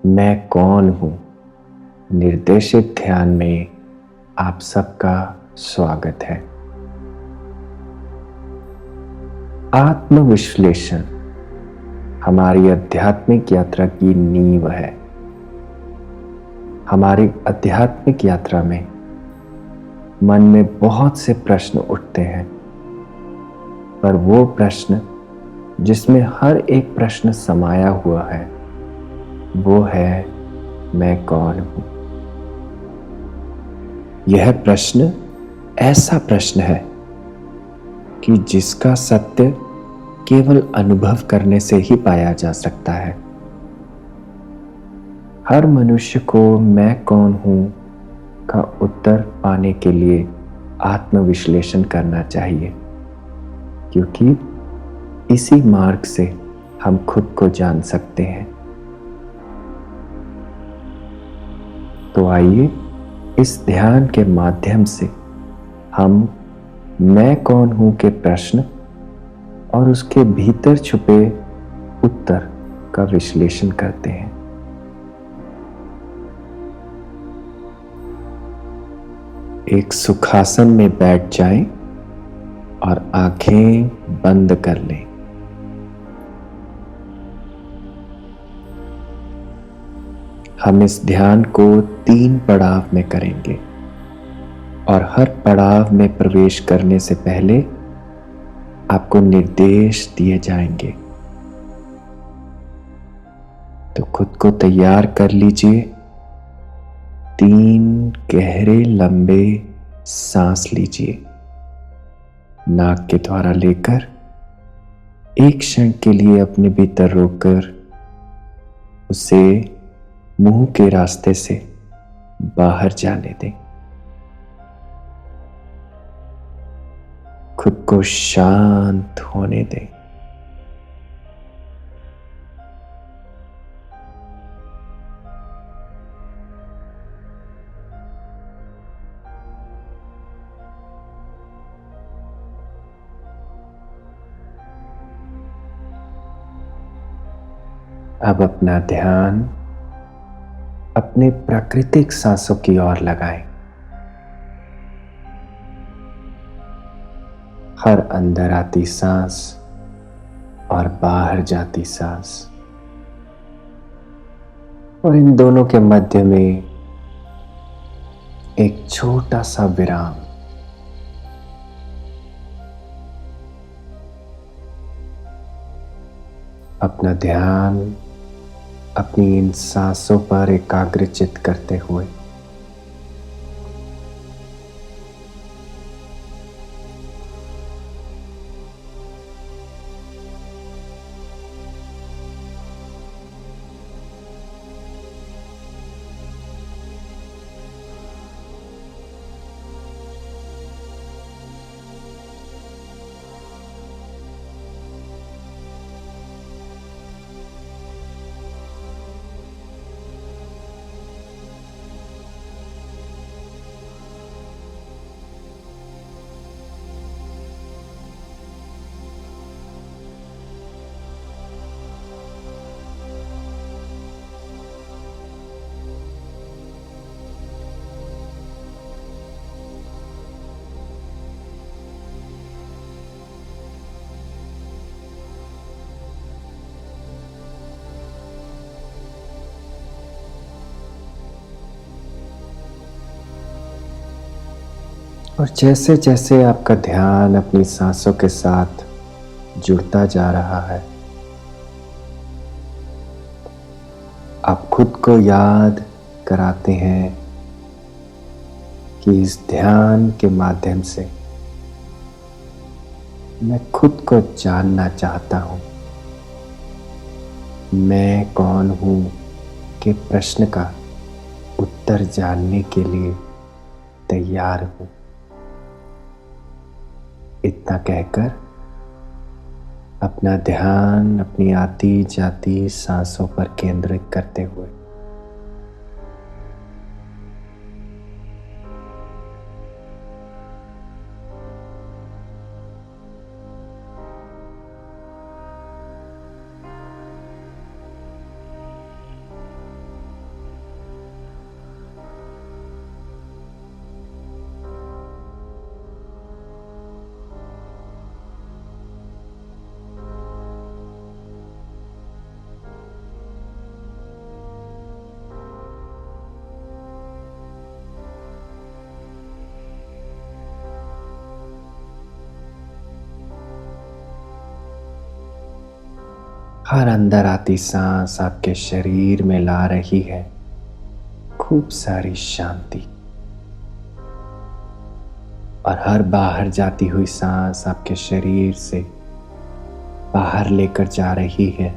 मैं कौन हूँ निर्देशित ध्यान में आप सबका स्वागत है। आत्मविश्लेषण हमारी आध्यात्मिक यात्रा की नींव है। हमारी आध्यात्मिक यात्रा में मन में बहुत से प्रश्न उठते हैं, पर वो प्रश्न जिसमें हर एक प्रश्न समाया हुआ है वो है मैं कौन हूं। यह प्रश्न ऐसा प्रश्न है कि जिसका सत्य केवल अनुभव करने से ही पाया जा सकता है। हर मनुष्य को मैं कौन हूं का उत्तर पाने के लिए आत्मविश्लेषण करना चाहिए, क्योंकि इसी मार्ग से हम खुद को जान सकते हैं। तो आइए इस ध्यान के माध्यम से हम मैं कौन हूं के प्रश्न और उसके भीतर छुपे उत्तर का विश्लेषण करते हैं। एक सुखासन में बैठ जाएं और आंखें बंद कर लें। हम इस ध्यान को 3 पड़ाव में करेंगे और हर पड़ाव में प्रवेश करने से पहले आपको निर्देश दिए जाएंगे। तो खुद को तैयार कर लीजिए। 3 गहरे लंबे सांस लीजिए, नाक के द्वारा लेकर एक क्षण के लिए अपने भीतर रोककर उसे मुंह के रास्ते से बाहर जाने दें। खुद को शांत होने दें। अब अपना ध्यान अपने प्राकृतिक सांसों की ओर लगाएं। हर अंदर आती सांस और बाहर जाती सांस, और इन दोनों के मध्य में एक छोटा सा विराम। अपना ध्यान अपनी इन सांसों पर एकाग्रचित करते हुए और जैसे जैसे आपका ध्यान अपनी सांसों के साथ जुड़ता जा रहा है, आप खुद को याद कराते हैं कि इस ध्यान के माध्यम से मैं खुद को जानना चाहता हूं। मैं कौन हूं के प्रश्न का उत्तर जानने के लिए तैयार हूं। इतना कहकर अपना ध्यान अपनी आती जाती सांसों पर केंद्रित करते हुए हर अंदर आती सांस आपके शरीर में ला रही है खूब सारी शांति, और हर बाहर जाती हुई सांस आपके शरीर से बाहर लेकर जा रही है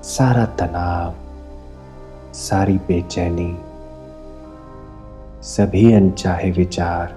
सारा तनाव, सारी बेचैनी, सभी अनचाहे विचार।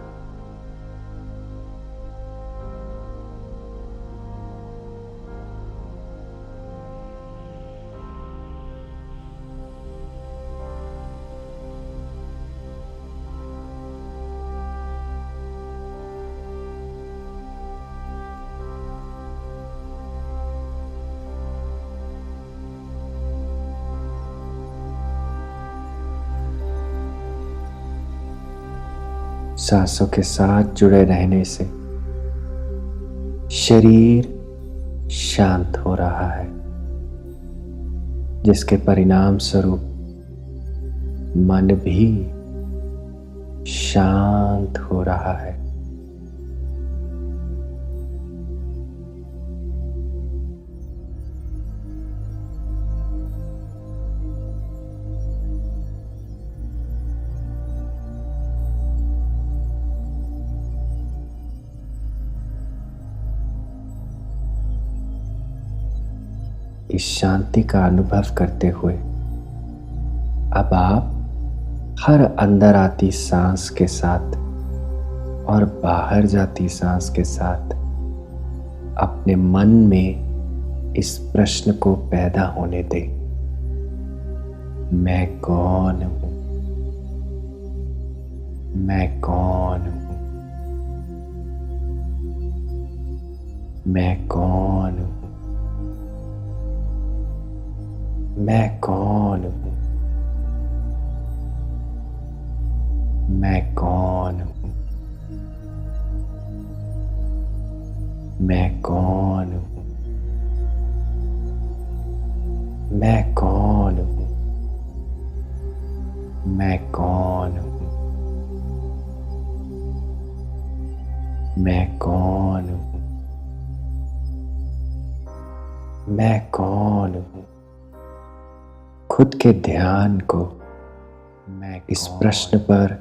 सांसों के साथ जुड़े रहने से शरीर शांत हो रहा है, जिसके परिणाम स्वरूप मन भी शांत हो रहा है। इस शांति का अनुभव करते हुए अब आप हर अंदर आती सांस के साथ और बाहर जाती सांस के साथ अपने मन में इस प्रश्न को पैदा होने दें, मैं कौन हूं? मैं कौन हूं? मैं कौन हूं? मैं कौन हूं? मैं कौन हूं? मैं कौन हूं? मैं कौन हूं? मैं कौन हूं? मैं कौन हूं? मैं कौन हूं? खुद के ध्यान को मैं इस प्रश्न पर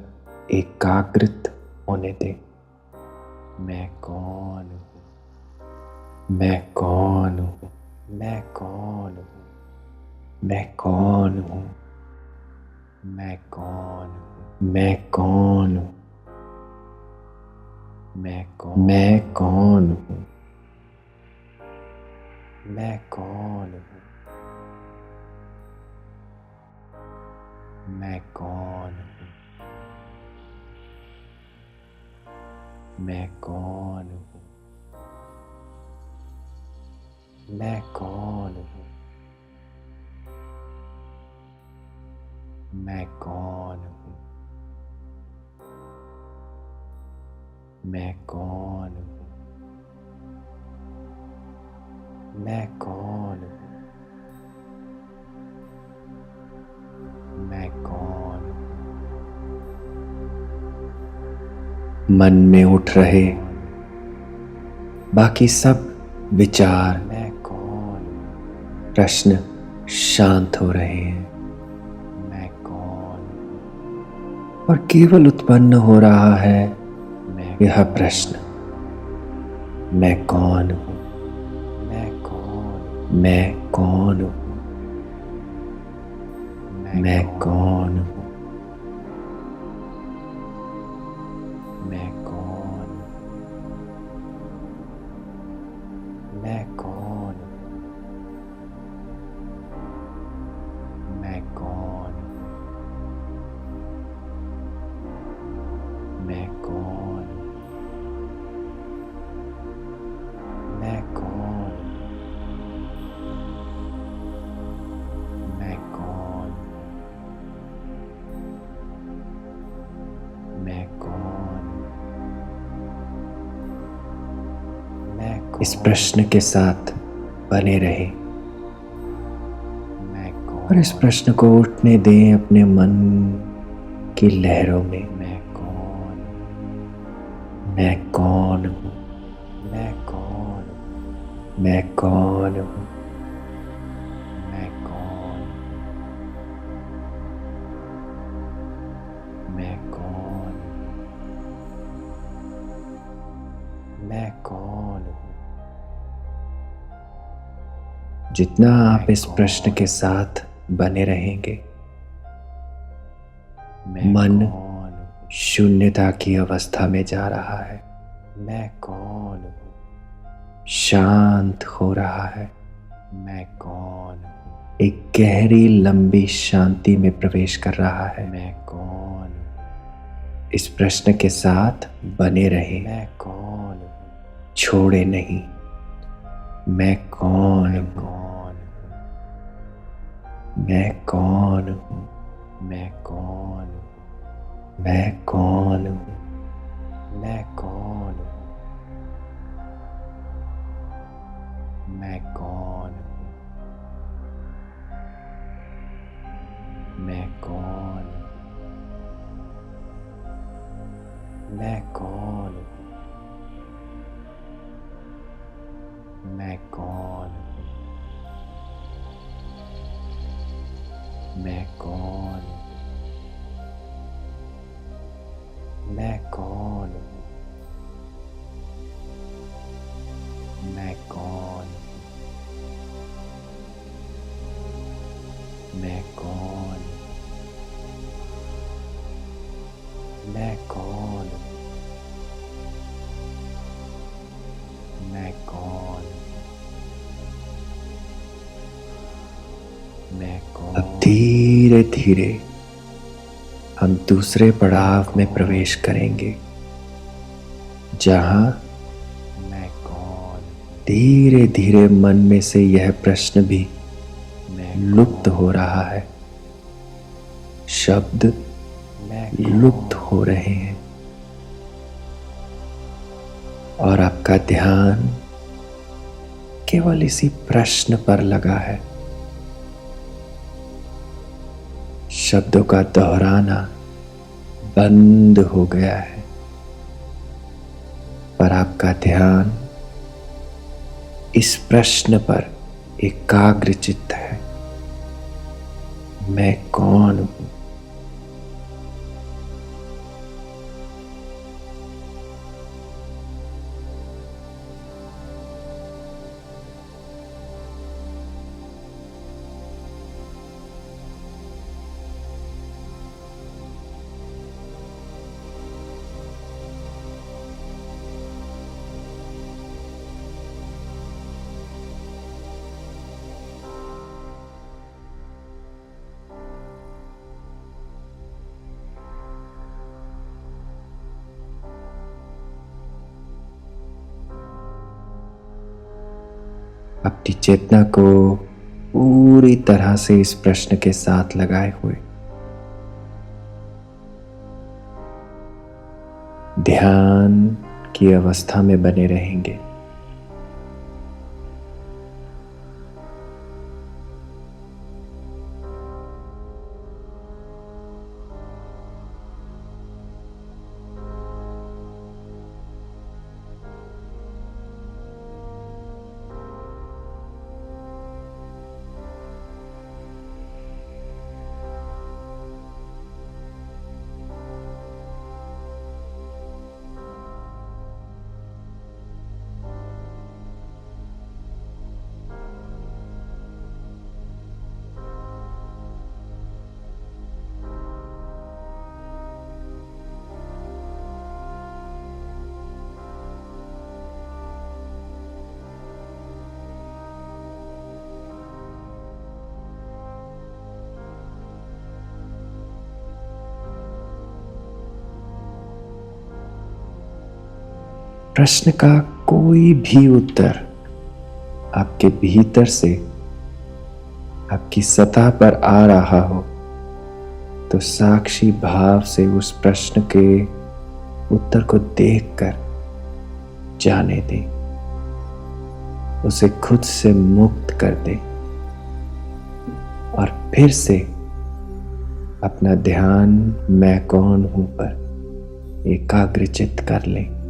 एकाग्रित होने दें, मैं कौन हूं? मैं कौन हूं? मैं कौन हूं? मैं कौन हूं? मैं कौन हूं? मैं कौन हूं? मैं कौन हूं? मैं कौन हूं? मैं कौन हूं? मैं कौन हूं? मैं कौन हूं? मैं कौन हूं? मैं कौन हूं? मैं कौन हूं? मैं कौन हूं? मन में उठ रहे बाकी सब विचार, मैं कौन हूं, प्रश्न शांत हो रहे हैं, मैं कौन हूं, और केवल उत्पन्न हो रहा है यह प्रश्न, मैं कौन हूं? मैं कौन? मैं कौन हूं? मैं कौन हूं? मैं कौन हूं? मैं कौन हूं? मैं कौन हूं? मैं कौन हूं? मैं कौन हूं? मैं कौन हूं? मैं कौन हूं? मैं कौन? इस प्रश्न के साथ बने रहे और इस प्रश्न को उठने दें अपने मन की लहरों में, मैं कौन हूं? मैं कौन हूं? मैं कौन हूं? मैं कौन हूं? कौन हूं? जितना आप इस प्रश्न के साथ बने रहेंगे, मन शून्यता की अवस्था में जा रहा है। मैं कौन हूं? शांत हो रहा है। मैं कौन हूं? एक गहरी लंबी शांति में प्रवेश कर रहा है। मैं कौन हूं? इस प्रश्न के साथ बने रहे। मैं कौन हूं? छोड़े नहीं। मैं कौन हूं? मैं कौन हूं? मैं कौन हूं? मैं कौन हूं? मैं कौन हूं? मैं कौन हूं? मैं कौन हूं? मैं कौन हूं? मैं कौन हूं? मैं कौन हूं? मैं कौन हूं? मैं कौन हूं? मैं कौन हूं? मैं कौन हूं? मैं कौन हूं? मैं कौन? अब धीरे धीरे हम दूसरे पड़ाव में प्रवेश करेंगे, जहां मैं कौन? धीरे धीरे मन में से यह प्रश्न भी लुप्त हो रहा है। शब्द लुप्त हो रहे हैं और आपका ध्यान केवल इसी प्रश्न पर लगा है। शब्दों का दोहराना बंद हो गया है, पर आपका ध्यान इस प्रश्न पर एकाग्रचित्त है। मैं कौन हूं? अपनी चेतना को पूरी तरह से इस प्रश्न के साथ लगाए हुए ध्यान की अवस्था में बने रहेंगे। प्रश्न का कोई भी उत्तर आपके भीतर से आपकी सतह पर आ रहा हो तो साक्षी भाव से उस प्रश्न के उत्तर को देखकर जाने दें, उसे खुद से मुक्त कर दें और फिर से अपना ध्यान मैं कौन हूं पर एकाग्रचित्त कर लें।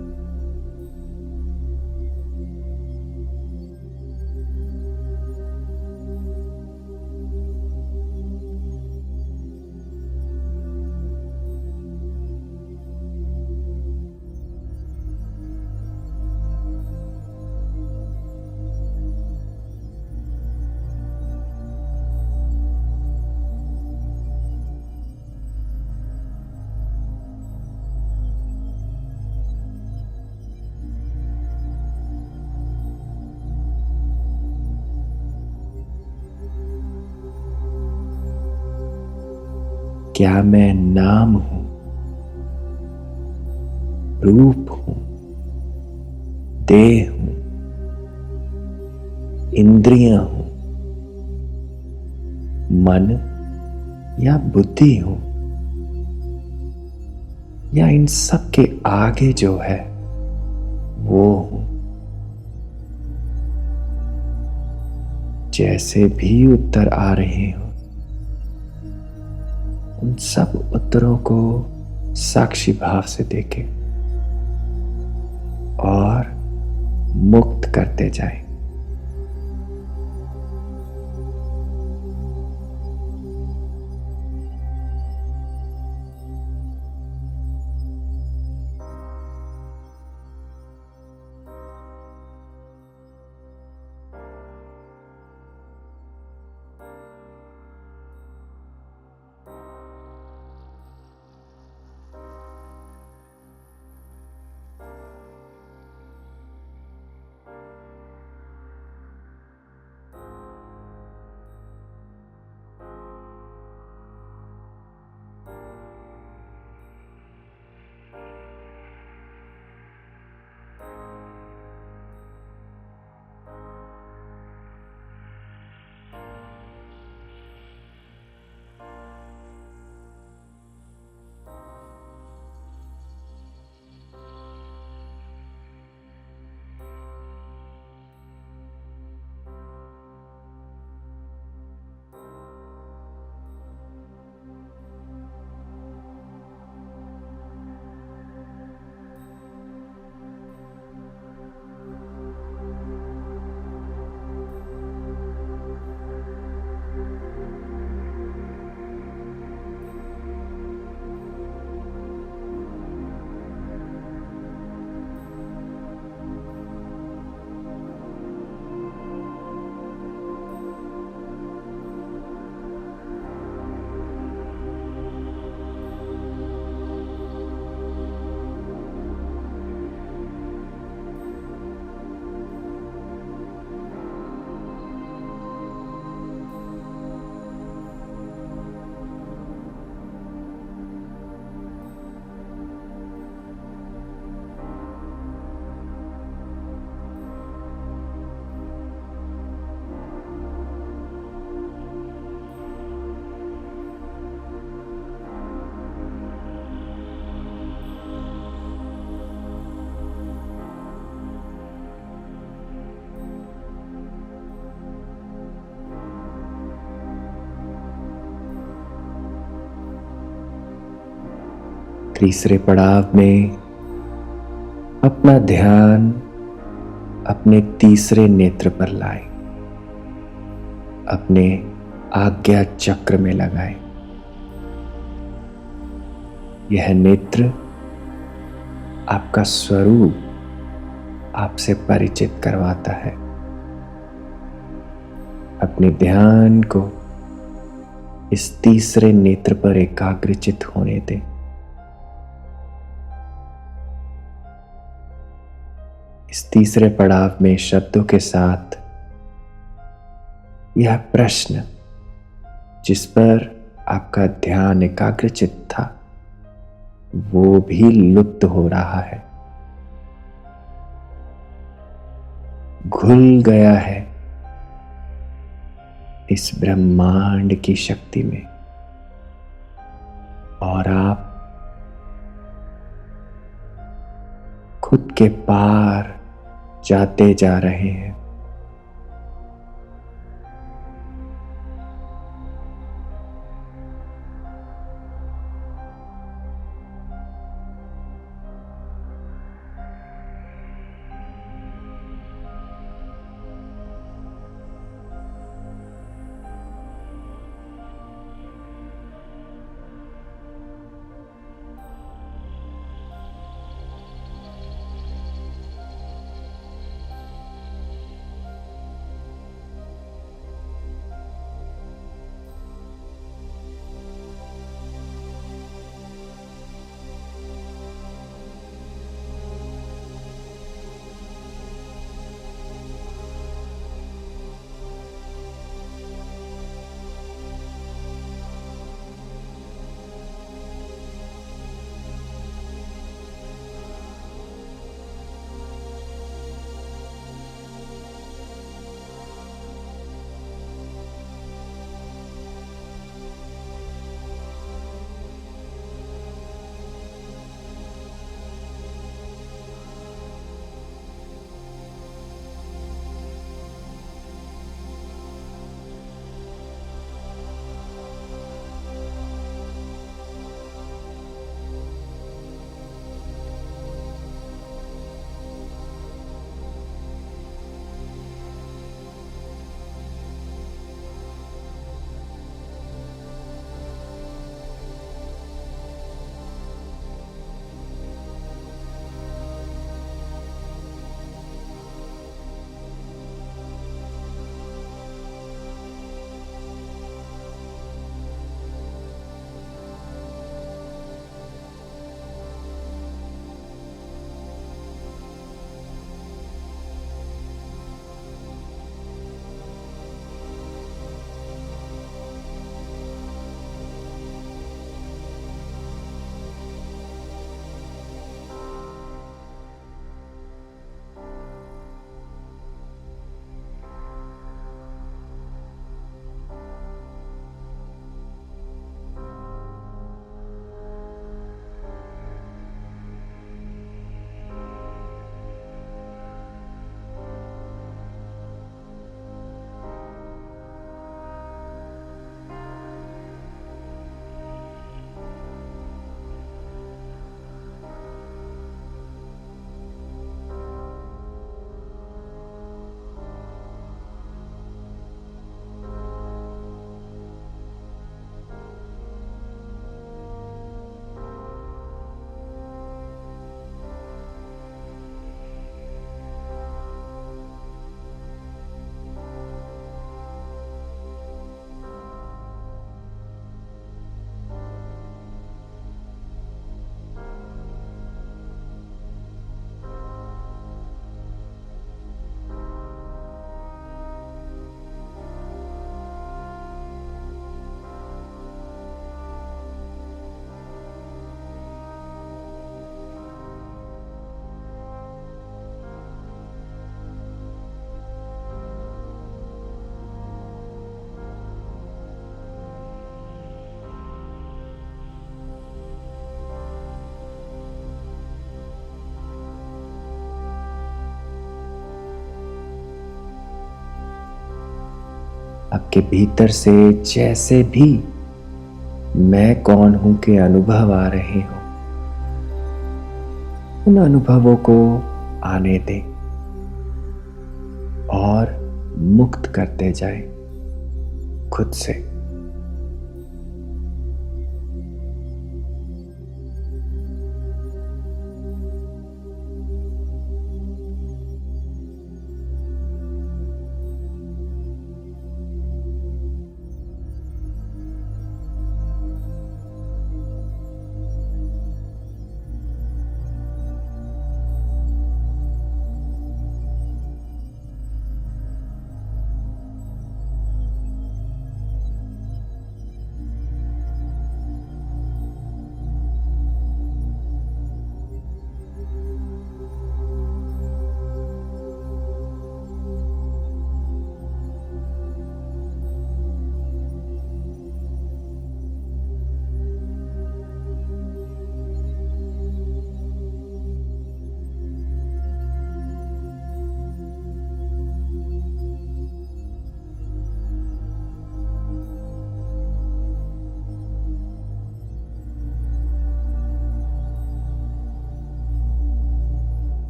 क्या मैं नाम हूं, रूप हूं, देह हूं, इंद्रियां हूं, मन या बुद्धि हूं, या इन सब के आगे जो है वो हूं। जैसे भी उत्तर आ रहे हो उन सब उत्तरों को साक्षी भाव से देखें और मुक्त करते जाएं। तीसरे पड़ाव में अपना ध्यान अपने तीसरे नेत्र पर लाएं, अपने आज्ञा चक्र में लगाएं। यह नेत्र आपका स्वरूप आपसे परिचित करवाता है। अपने ध्यान को इस तीसरे नेत्र पर एकाग्रचित होने दें। इस तीसरे पड़ाव में शब्दों के साथ यह प्रश्न जिस पर आपका ध्यान एकाग्रचित था वो भी लुप्त हो रहा है, घुल गया है इस ब्रह्मांड की शक्ति में और आप खुद के पार जाते जा रहे हैं। आपके भीतर से जैसे भी मैं कौन हूं के अनुभव आ रहे हो, उन अनुभवों को आने दें और मुक्त करते जाएं खुद से।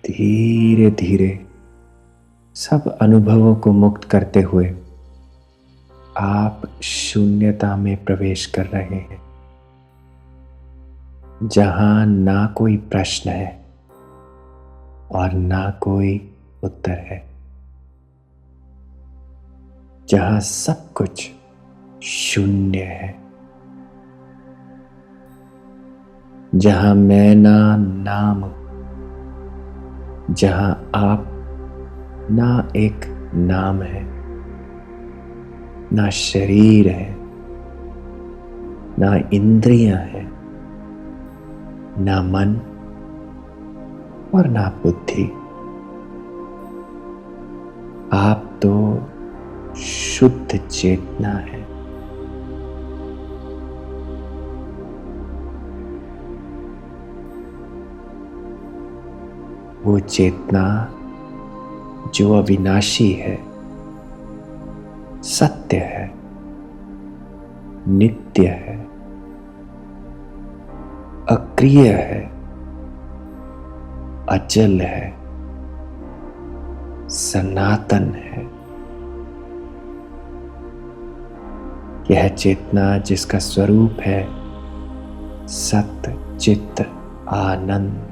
धीरे धीरे सब अनुभवों को मुक्त करते हुए आप शून्यता में प्रवेश कर रहे हैं, जहां ना कोई प्रश्न है और ना कोई उत्तर है, जहां सब कुछ शून्य है, जहां मैं ना नाम, जहां आप ना एक नाम है, ना शरीर है, ना इंद्रियां हैं, ना मन और ना बुद्धि। आप तो शुद्ध चेतना है। वो चेतना जो अविनाशी है, सत्य है, नित्य है, अक्रिय है, अचल है, सनातन है। यह चेतना जिसका स्वरूप है सत्य, चित्त, आनंद।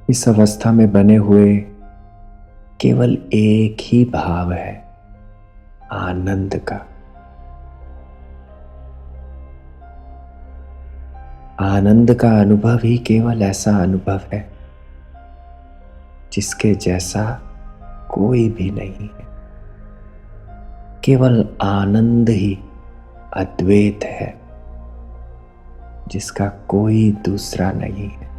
इस अवस्था में बने हुए केवल एक ही भाव है, आनंद का। आनंद का अनुभव ही केवल ऐसा अनुभव है जिसके जैसा कोई भी नहीं है। केवल आनंद ही अद्वैत है, जिसका कोई दूसरा नहीं है।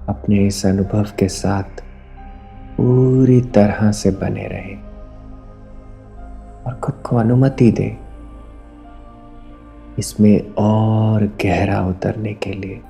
अपने इस अनुभव के साथ पूरी तरह से बने रहें और खुद को अनुमति दें इसमें और गहरा उतरने के लिए।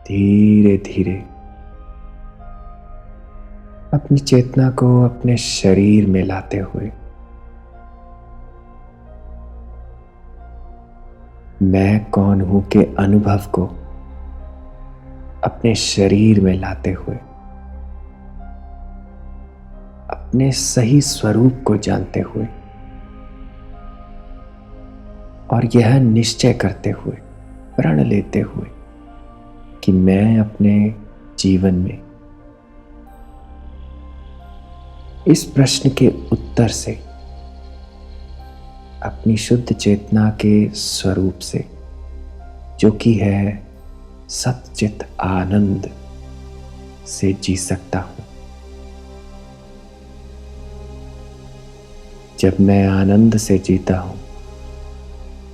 धीरे धीरे अपनी चेतना को अपने शरीर में लाते हुए मैं कौन हूं के अनुभव को अपने शरीर में लाते हुए अपने सही स्वरूप को जानते हुए और यह निश्चय करते हुए, प्रण लेते हुए कि मैं अपने जीवन में इस प्रश्न के उत्तर से अपनी शुद्ध चेतना के स्वरूप से, जो कि है सच्चित आनंद, से जी सकता हूं। जब मैं आनंद से जीता हूं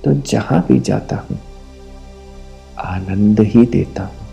तो जहां भी जाता हूं आनंद ही देता हूं।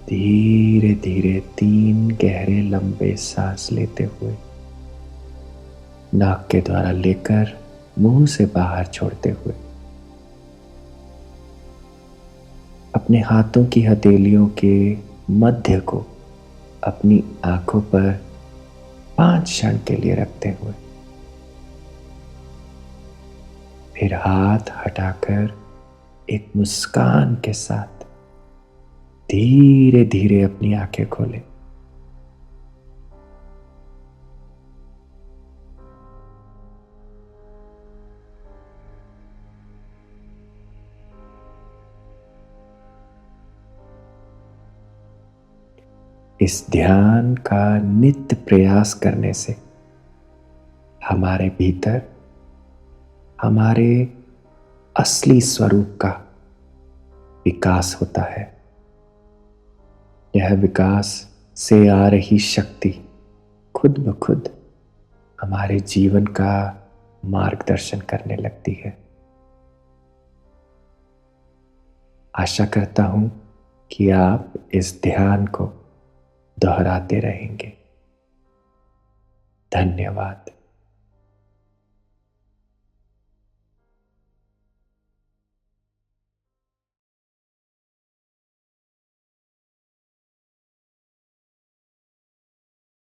धीरे धीरे 3 गहरे लंबे सांस लेते हुए नाक के द्वारा लेकर मुंह से बाहर छोड़ते हुए अपने हाथों की हथेलियों के मध्य को अपनी आंखों पर 5 क्षण के लिए रखते हुए फिर हाथ हटाकर एक मुस्कान के साथ धीरे धीरे अपनी आंखें खोलें। इस ध्यान का नित्य प्रयास करने से हमारे भीतर हमारे असली स्वरूप का विकास होता है। यह विकास से आ रही शक्ति खुद ब खुद हमारे जीवन का मार्गदर्शन करने लगती है। आशा करता हूं कि आप इस ध्यान को दोहराते रहेंगे। धन्यवाद।